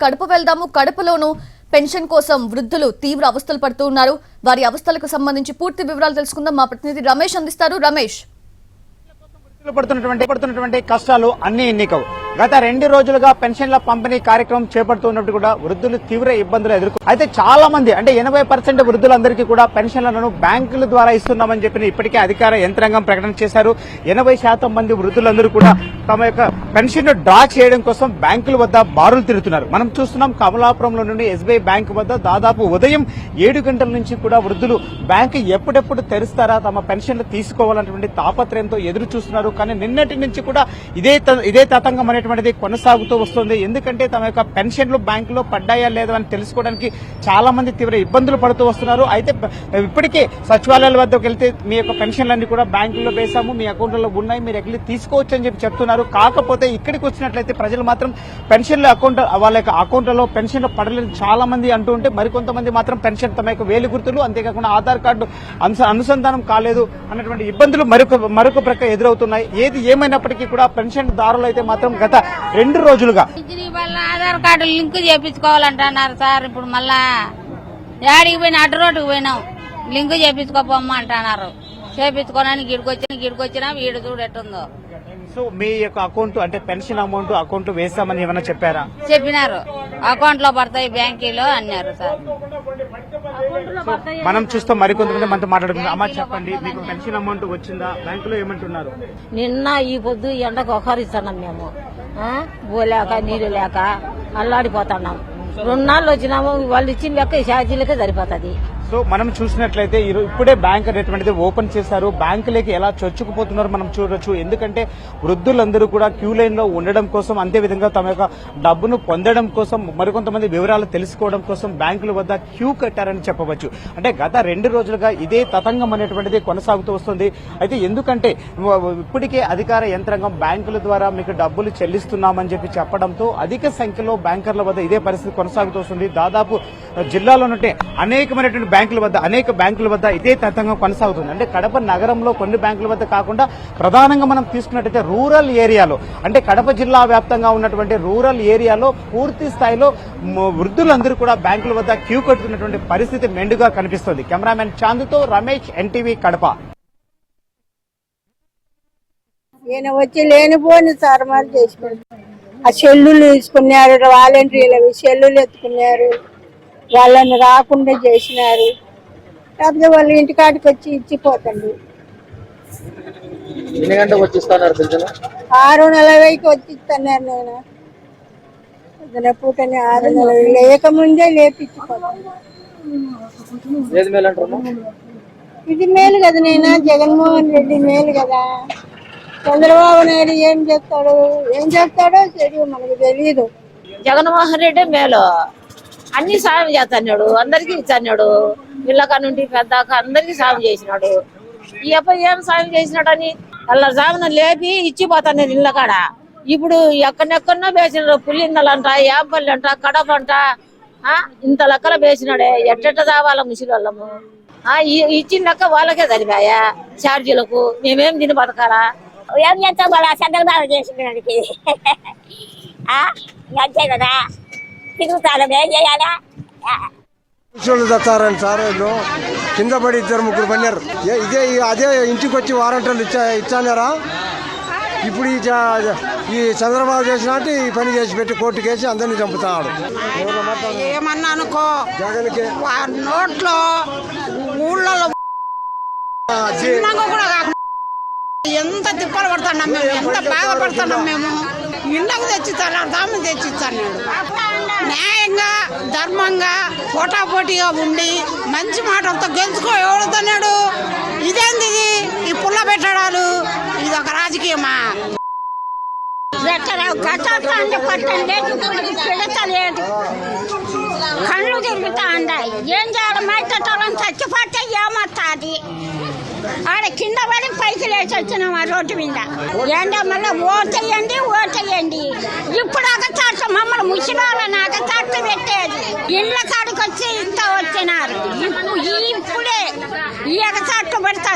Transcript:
కడప వెళ్దాము. కడపలోను పెన్షన్ కోసం వృద్ధులు తీవ్ర అవస్థలు పడుతూ ఉన్నారు. వారి అవస్థలకు సంబంధించి పూర్తి వివరాలు తెలుసుకుందాం. మా ప్రతినిధి రమేష్ అందిస్తారు. రమేష్, పడుతున్నటువంటి కష్టాలు అన్ని ఎన్నికవు. గత 2 రోజులుగా పెన్షన్ల పంపిణీ కార్యక్రమం చేపడుతున్నప్పుడు కూడా వృద్ధులు తీవ్ర ఇబ్బందులు అయితే చాలా మంది అంటే 80% వృద్ధులందరికీ కూడా పెన్షన్లను బ్యాంకుల ద్వారా ఇస్తున్నామని చెప్పి ఇప్పటికే అధికార యంత్రాంగం ప్రకటన చేశారు. 80% మంది వృద్ధులందరూ కూడా తమ యొక్క పెన్షన్ డ్రా చేయడం కోసం బ్యాంకుల వద్ద బారులు తిరుగుతున్నారు. మనం చూస్తున్నాం కమలాపురంలో నుండి ఎస్బీఐ బ్యాంకు వద్ద దాదాపు ఉదయం 7 గంటల నుంచి కూడా వృద్ధులు బ్యాంకు ఎప్పుడెప్పుడు తెరుస్తారా తమ పెన్షన్లు తీసుకోవాలన్నటువంటి తాపత్రయంతో ఎదురు చూస్తున్నారు. కానీ నిన్నటి నుంచి కూడా ఇదే తతంగం అనేటువంటిది కొనసాగుతూ వస్తుంది. ఎందుకంటే తమ యొక్క పెన్షన్లు బ్యాంకులో పడ్డాయా లేదా అని తెలుసుకోవడానికి చాలా మంది తీవ్ర ఇబ్బందులు పడుతూ వస్తున్నారు. అయితే ఇప్పటికే సచివాలయాల వద్దకు వెళ్తే మీ యొక్క పెన్షన్లన్నీ కూడా బ్యాంకుల్లో వేశాము, మీ అకౌంట్లలో ఉన్నాయి, మీరు ఎక్కడి తీసుకోవచ్చు అని చెప్పి చెప్తున్నారు. కాకపోతే ఇక్కడికి వచ్చినట్లయితే ప్రజలు మాత్రం పెన్షన్ల వాళ్ళ యొక్క అకౌంట్లలో పెన్షన్లు పడలేని చాలా మంది అంటూ ఉంటే మరికొంతమంది మాత్రం పెన్షన్ తమ యొక్క వేలు గుర్తులు అంతేకాకుండా ఆధార్ కార్డు అనుసంధానం కాలేదు అన్నటువంటి ఇబ్బందులు మరొక ప్రక్క ఎదురవుతున్నాయి. ఏది ఏమైనప్పటికీ కూడా పెన్షన్ దారులు అయితే మాత్రం గత 2 రోజులుగా ఆధార్ కార్డు లింక్ చేపించుకోవాలంటున్నారు సార్. ఇప్పుడు మళ్ళా యాడికి పోయినా అడ్డు రోడ్డుకు పోయినాం, లింక్ చేపించుకోపోమ్మా అంటున్నారు. చేపించుకోవడానికి గిడికొచ్చినా వీడు చూడు ఎట్టుందో. సో మీ యొక్క అకౌంట్ అంటే పెన్షన్ అమౌంట్ అకౌంట్ వేస్తామని ఏమైనా చెప్పారా? చెప్పినారు, అకౌంట్ లో పడతాయి బ్యాంకీలో అన్నారు సార్. మనం చూస్తాం మరికొంతమంది మనతో మాట్లాడుకుంటాం. అమ్మ చెప్పండి, మీకు పెన్షన్ అమౌంట్ వచ్చిందా? బ్యాంకులో ఏమంటున్నారు? నిన్న ఈ పొద్దు ఎండకు ఒకరిస్తున్నాం మేము, పోలేక నీరు లేక అల్లాడిపోతున్నాం. 2 నాళ్ళు వచ్చినాము, వాళ్ళు ఇచ్చిన లెక్క ఈ ఛార్జీలకే సరిపోతుంది. సో మనం చూసినట్లయితే ఇప్పుడే బ్యాంక్ అనేటువంటిది ఓపెన్ చేశారు. బ్యాంకులకి ఎలా చొచ్చుకుపోతున్నారో మనం చూడొచ్చు. ఎందుకంటే వృద్ధులందరూ కూడా క్యూ లైన్ లో ఉండడం కోసం, అంతేవిధంగా తమ యొక్క డబ్బును పొందడం కోసం, మరికొంతమంది వివరాలు తెలుసుకోవడం కోసం బ్యాంకుల వద్ద క్యూ కట్టారని చెప్పవచ్చు. అంటే గత 2 రోజులుగా ఇదే తతంగం అనేటువంటిది కొనసాగుతూ వస్తుంది. అయితే ఎందుకంటే ఇప్పటికే అధికార యంత్రాంగం బ్యాంకుల ద్వారా మీకు డబ్బులు చెల్లిస్తున్నామని చెప్పి చెప్పడంతో అధిక సంఖ్యలో బ్యాంకర్ల వద్ద ఇదే పరిస్థితి కొనసాగుతూ వస్తుంది. దాదాపు జిల్లాలోనంటే అనేకమైనటువంటి అనేక బ్యాంకుల వద్ద ఇదే తతంగం కొనసాగుతుంది. అంటే కడప నగరంలో కొన్ని బ్యాంకుల వద్ద కాకుండా ప్రధానంగా మనం తీసుకున్నట్టయితే రూరల్ ఏరియాలో, అంటే కడప జిల్లా వ్యాప్తంగా ఉన్నటువంటి రూరల్ ఏరియాలో పూర్తి స్థాయిలో వృద్ధులందరూ కూడా బ్యాంకుల వద్ద క్యూ కట్టుతున్నటువంటి పరిస్థితి మెండుగా కనిపిస్తుంది. కెమెరామెన్ చాందుతో రమేష్, ఎన్టీవీ కడప. ఈయన వచ్చి లేనిపోని సరమాలు చేసుకుంటారు. ఆ సెల్లులు తీసుకున్నారు, వాలంటీర్లు సెల్లులు ఎత్తుకున్నారు, వాళ్ళని రాకుండా చేసినారు. కాకపోతే వాళ్ళు ఇంటికాడికి వచ్చి ఇచ్చిపోతండి. 6:40కి వచ్చి ఇస్తున్నారు. నేను పూటని 6:40 లేకముందే లేపించిపోతాను. ఇది మేలు కదా, నేను జగన్మోహన్ రెడ్డి మేలు కదా. చంద్రబాబు నాయుడు ఏం చేస్తాడో తెలియదు, మనకు తెలియదు. జగన్మోహన్ రెడ్డి మేలు, అన్ని సాయం చేస్తున్నాడు, అందరికి ఇచ్చాడు. పిల్లక నుండి పెద్దాక అందరికి సాయం చేసినాడు. ఈ అబ్బాయి ఏం సాయం చేసినాడని అలా సాయం లేపి ఇచ్చిపోతాను ఇళ్ళ కాడ. ఇప్పుడు ఎక్కడెక్కడో వేసినాడు. పులిందలంట, యాపల్లి అంట, కడప అంట, ఇంత లెక్కల వేసినాడే. ఎట్టెట్ట దావాల ముసిలము ఇచ్చిన లెక్క వాళ్ళకే సరిపోయా ఛార్జీలకు. మేమేం తిని బతకాలా? ఏం చేస్తాం కదా, చంద్రబాబు చేసినాడికి అంతే కదా. తిరుగుతాను, ఏం చేయాలా? తెస్తారని సార్ వీళ్ళు కింద పడి 2-3 పడినారు. అదే ఇంటికి వచ్చి వారంటీలు ఇచ్చానారా? ఇప్పుడు ఈ చంద్రబాబు చేసినట్టు ఈ పని చేసి పెట్టి కోర్టుకేసి అందరినీ చంపుతాడు. ఏమన్నా అనుకో, జగన్కి నోట్లో ఊళ్ళలో కూడా ఎంత తిప్పలు పడుతున్నాం మేము, ఎంత బాధపడుతున్నాం మేము. ఇళ్ళకు తెచ్చిస్తాను, దామని తెచ్చిస్తాను. న్యాయంగా ధర్మంగా పోటాపోటీగా ఉండి మంచి మాటలతో గెలుచుకో ఎవడుతున్నాడు. ఇదేంది ఈ పుల్ల పెట్టడాలు? ఇది ఒక రాజకీయమా? కళ్ళు తిరుగుతా ఉన్నాయి. ఏం చేయాలి? మైతోళ్ళని చచ్చిపోతే ఏమొస్తుంది? ఆడ కింద పడి పైకి లేచి వచ్చినాం ఆ రోడ్డు మీద. ఏంటో మళ్ళీ ఓటేయండి. ఇప్పుడు అగచాట మమ్మల్ని ముసిరాలని అగచాట పెట్టేది. ఇండ్ల కాడికి వచ్చి ఇంత వచ్చినారు. ఇప్పుడే ఈ అగచాట్లు పడితే